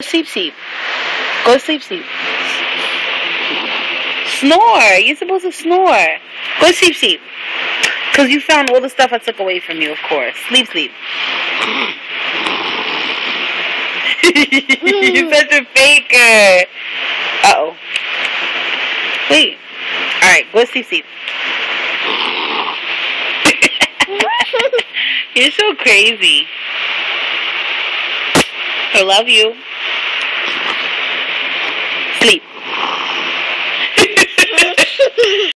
sleep, sleep. Go to sleep, sleep. Snore. You're supposed to snore. Go to sleep, sleep. Because you found all the stuff I took away from you, of course. Sleep, sleep. You're such a faker. Uh-oh. Wait. Alright, go to sleep, sleep. You're so crazy. I love you. Sleep.